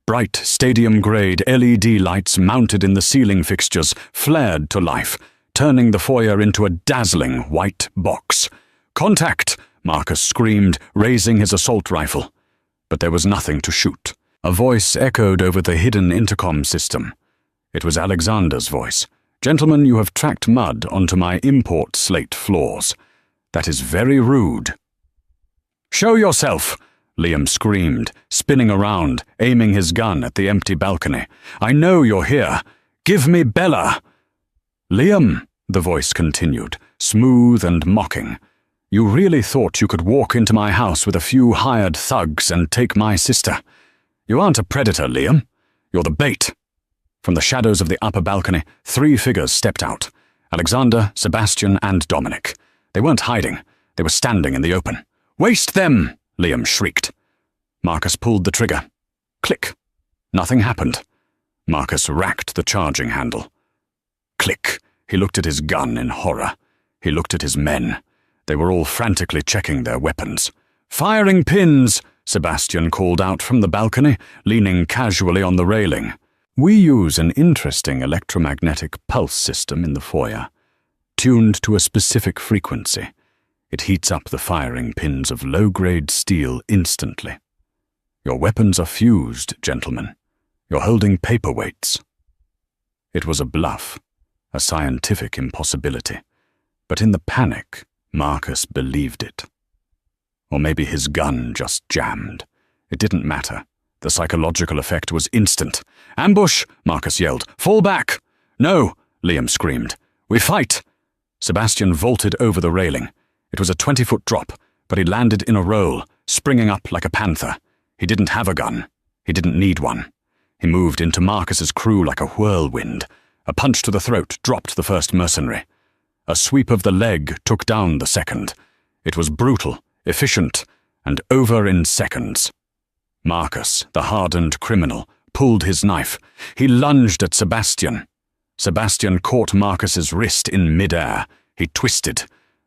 Bright, stadium-grade LED lights mounted in the ceiling fixtures flared to life, turning the foyer into a dazzling white box. "Contact!" Marcus screamed, raising his assault rifle. But there was nothing to shoot. A voice echoed over the hidden intercom system. It was Alexander's voice. "Gentlemen, you have tracked mud onto my import slate floors. That is very rude." "Show yourself!" Liam screamed, spinning around, aiming his gun at the empty balcony. "I know you're here. Give me Bella!" "Liam," the voice continued, smooth and mocking, "you really thought you could walk into my house with a few hired thugs and take my sister? You aren't a predator, Liam. You're the bait." From the shadows of the upper balcony, 3 figures stepped out. Alexander, Sebastian, and Dominic. They weren't hiding. They were standing in the open. "Waste them!" Liam shrieked. Marcus pulled the trigger. Click. Nothing happened. Marcus racked the charging handle. Click. He looked at his gun in horror. He looked at his men. They were all frantically checking their weapons. "Firing pins!" Sebastian called out from the balcony, leaning casually on the railing. "We use an interesting electromagnetic pulse system in the foyer, tuned to a specific frequency. It heats up the firing pins of low-grade steel instantly. Your weapons are fused, gentlemen. You're holding paperweights." It was a bluff, a scientific impossibility. But in the panic, Marcus believed it. Or maybe his gun just jammed. It didn't matter. The psychological effect was instant. "Ambush!" Marcus yelled. "Fall back!" "No!" Liam screamed. "We fight!" Sebastian vaulted over the railing. It was a 20-foot drop, but he landed in a roll, springing up like a panther. He didn't have a gun. He didn't need one. He moved into Marcus's crew like a whirlwind. A punch to the throat dropped the first mercenary. A sweep of the leg took down the second. It was brutal, efficient, and over in seconds. Marcus, the hardened criminal, pulled his knife. He lunged at Sebastian. Sebastian caught Marcus's wrist in midair. He twisted.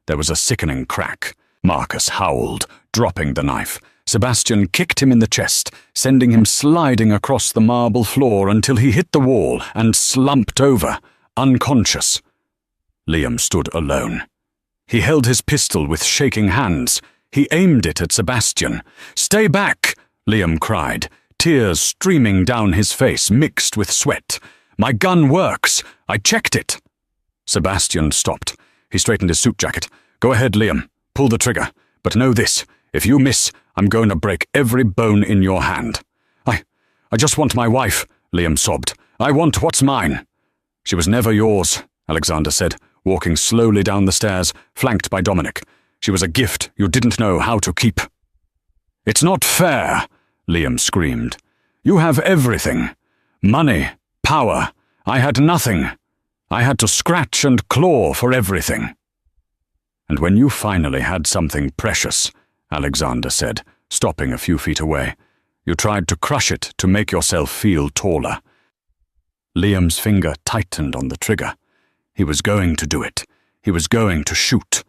There was a sickening crack. Marcus howled, dropping the knife. Sebastian kicked him in the chest, sending him sliding across the marble floor until he hit the wall and slumped over, unconscious. Liam stood alone. He held his pistol with shaking hands. He aimed it at Sebastian. "Stay back!" Liam cried, tears streaming down his face mixed with sweat. "My gun works. I checked it." Sebastian stopped. He straightened his suit jacket. "Go ahead, Liam. Pull the trigger. But know this. If you miss, I'm going to break every bone in your hand." I just want my wife," Liam sobbed. "I want what's mine." "She was never yours," Alexander said, walking slowly down the stairs, flanked by Dominic. "She was a gift you didn't know how to keep." "It's not fair," Liam screamed. "You have everything. Money, power. I had nothing. I had to scratch and claw for everything." "And when you finally had something precious," Alexander said, stopping a few feet away, "you tried to crush it to make yourself feel taller." Liam's finger tightened on the trigger. He was going to do it. He was going to shoot.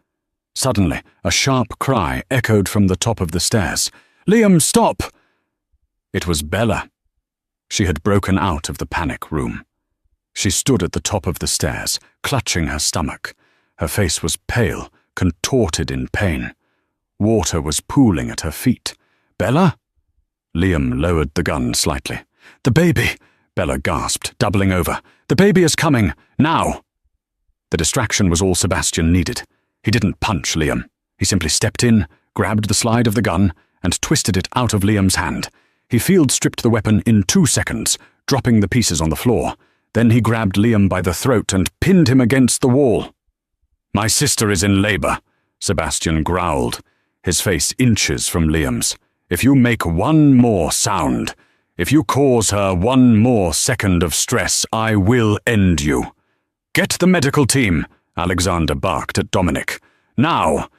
Suddenly, a sharp cry echoed from the top of the stairs. "Liam, stop!" It was Bella. She had broken out of the panic room. She stood at the top of the stairs, clutching her stomach. Her face was pale, contorted in pain. Water was pooling at her feet. "Bella?" Liam lowered the gun slightly. "The baby!" Bella gasped, doubling over. "The baby is coming! Now!" The distraction was all Sebastian needed. He didn't punch Liam. He simply stepped in, grabbed the slide of the gun, and twisted it out of Liam's hand. He field-stripped the weapon in 2 seconds, dropping the pieces on the floor. Then he grabbed Liam by the throat and pinned him against the wall. "My sister is in labor," Sebastian growled, his face inches from Liam's. "If you make one more sound, if you cause her one more second of stress, I will end you." "Get the medical team," Alexander barked at Dominic. "Now!"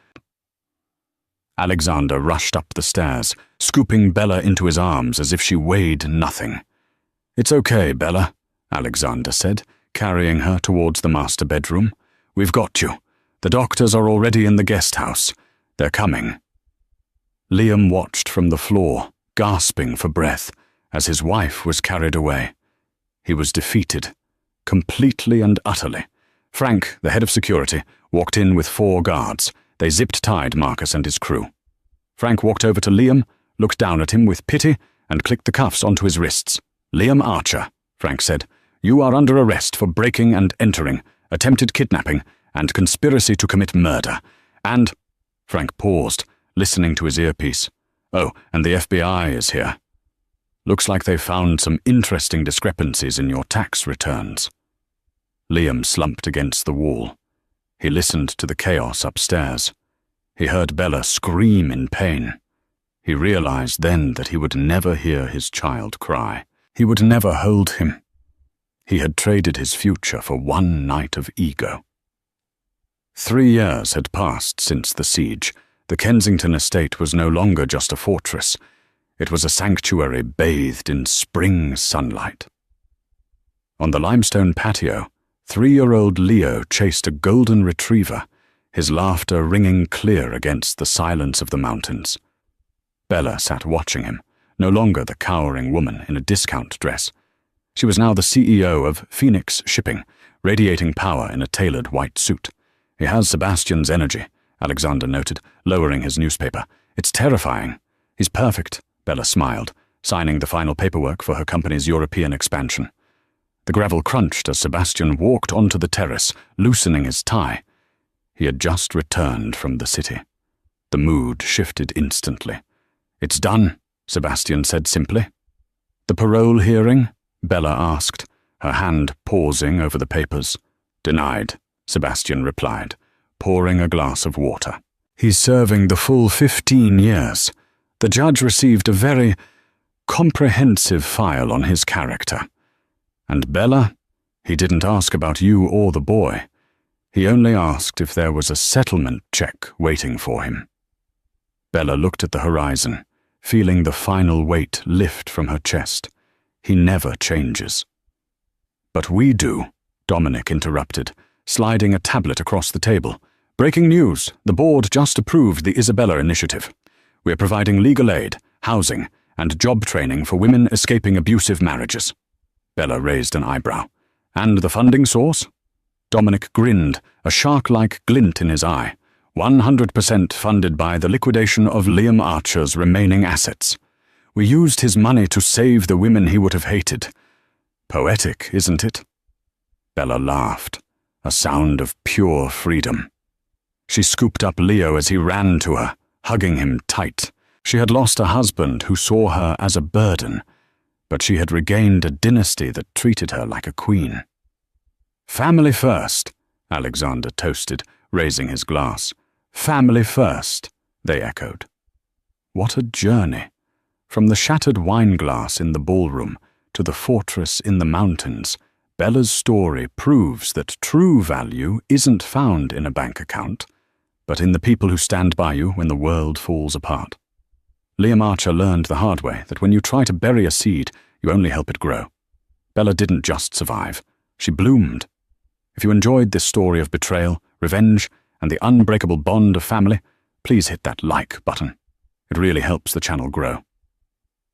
Alexander rushed up the stairs, scooping Bella into his arms as if she weighed nothing. "It's okay, Bella," Alexander said, carrying her towards the master bedroom. "We've got you. The doctors are already in the guest house. They're coming." Liam watched from the floor, gasping for breath, as his wife was carried away. He was defeated, completely and utterly. Frank, the head of security, walked in with 4 guards. They zip-tied Marcus and his crew. Frank walked over to Liam, looked down at him with pity, and clicked the cuffs onto his wrists. "Liam Archer," Frank said, "you are under arrest for breaking and entering, attempted kidnapping, and conspiracy to commit murder. And—" Frank paused, listening to his earpiece. "Oh, and the FBI is here. Looks like they found some interesting discrepancies in your tax returns." Liam slumped against the wall. He listened to the chaos upstairs. He heard Bella scream in pain. He realized then that he would never hear his child cry. He would never hold him. He had traded his future for one night of ego. 3 years had passed since the siege. The Kensington estate was no longer just a fortress. It was a sanctuary bathed in spring sunlight. On the limestone patio, 3-year-old Leo chased a golden retriever, his laughter ringing clear against the silence of the mountains. Bella sat watching him, no longer the cowering woman in a discount dress. She was now the CEO of Phoenix Shipping, radiating power in a tailored white suit. "He has Sebastian's energy," Alexander noted, lowering his newspaper. "It's terrifying." "He's perfect," Bella smiled, signing the final paperwork for her company's European expansion. The gravel crunched as Sebastian walked onto the terrace, loosening his tie. He had just returned from the city. The mood shifted instantly. "It's done," Sebastian said simply. "The parole hearing?" Bella asked, her hand pausing over the papers. "Denied," Sebastian replied, pouring a glass of water. "He's serving the full 15 years. The judge received a very comprehensive file on his character. And Bella, he didn't ask about you or the boy. He only asked if there was a settlement check waiting for him." Bella looked at the horizon, feeling the final weight lift from her chest. He never changes. "But we do," Dominic interrupted, sliding a tablet across the table. "Breaking news, the board just approved the Isabella initiative. We're providing legal aid, housing, and job training for women escaping abusive marriages." Bella raised an eyebrow. "And the funding source?" Dominic grinned, a shark-like glint in his eye. 100% funded by the liquidation of Liam Archer's remaining assets. We used his money to save the women he would have hated. Poetic, isn't it? Bella laughed, a sound of pure freedom. She scooped up Leo as he ran to her, hugging him tight. She had lost a husband who saw her as a burden, but she had regained a dynasty that treated her like a queen. "Family first," Alexander toasted, raising his glass. "Family first," they echoed. What a journey! From the shattered wine glass in the ballroom to the fortress in the mountains, Bella's story proves that true value isn't found in a bank account, but in the people who stand by you when the world falls apart. Liam Archer learned the hard way that when you try to bury a seed, you only help it grow. Bella didn't just survive, she bloomed. If you enjoyed this story of betrayal, revenge, and the unbreakable bond of family, please hit that like button. It really helps the channel grow.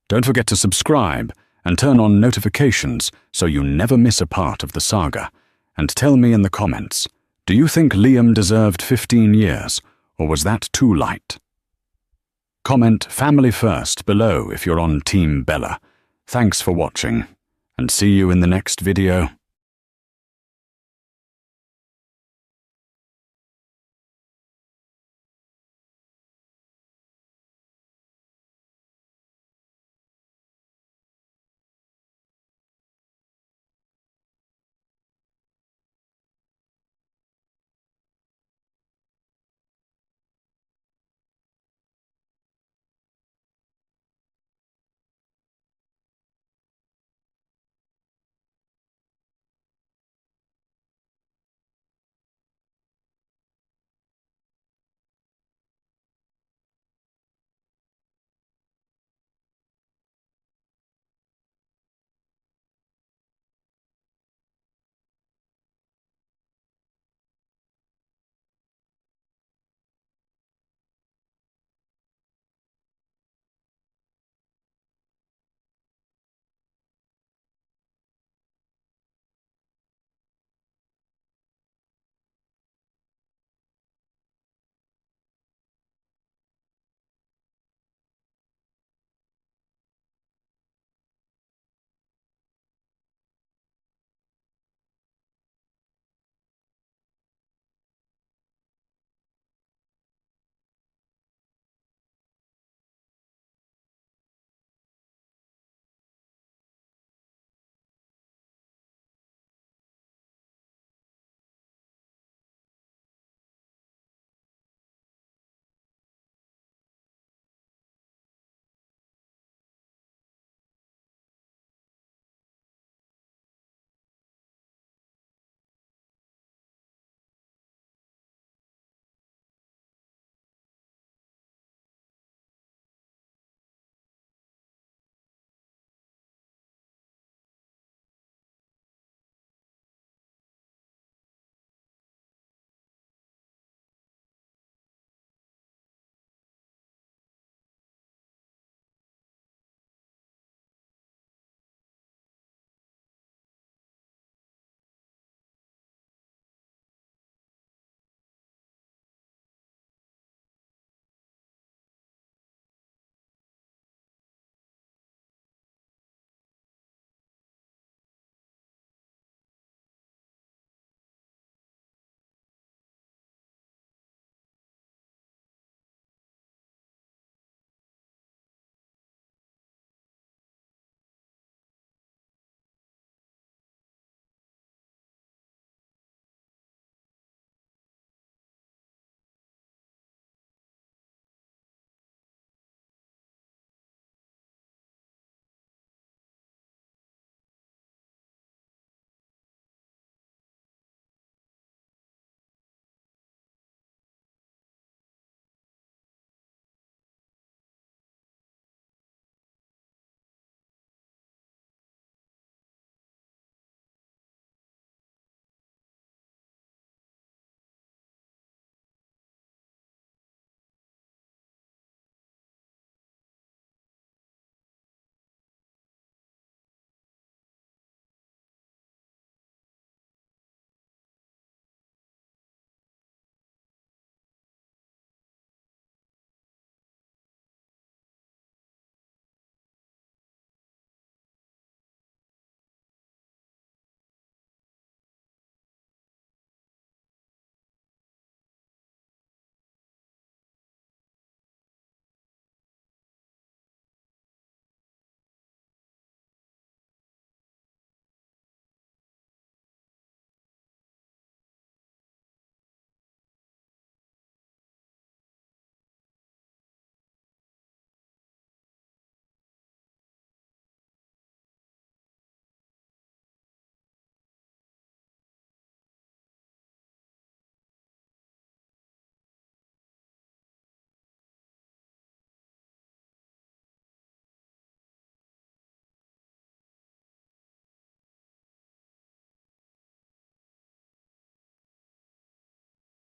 Don't forget to subscribe and turn on notifications so you never miss a part of the saga. And tell me in the comments, do you think Liam deserved 15 years, or was that too light? Comment "Family First" below if you're on Team Bella. Thanks for watching, and see you in the next video.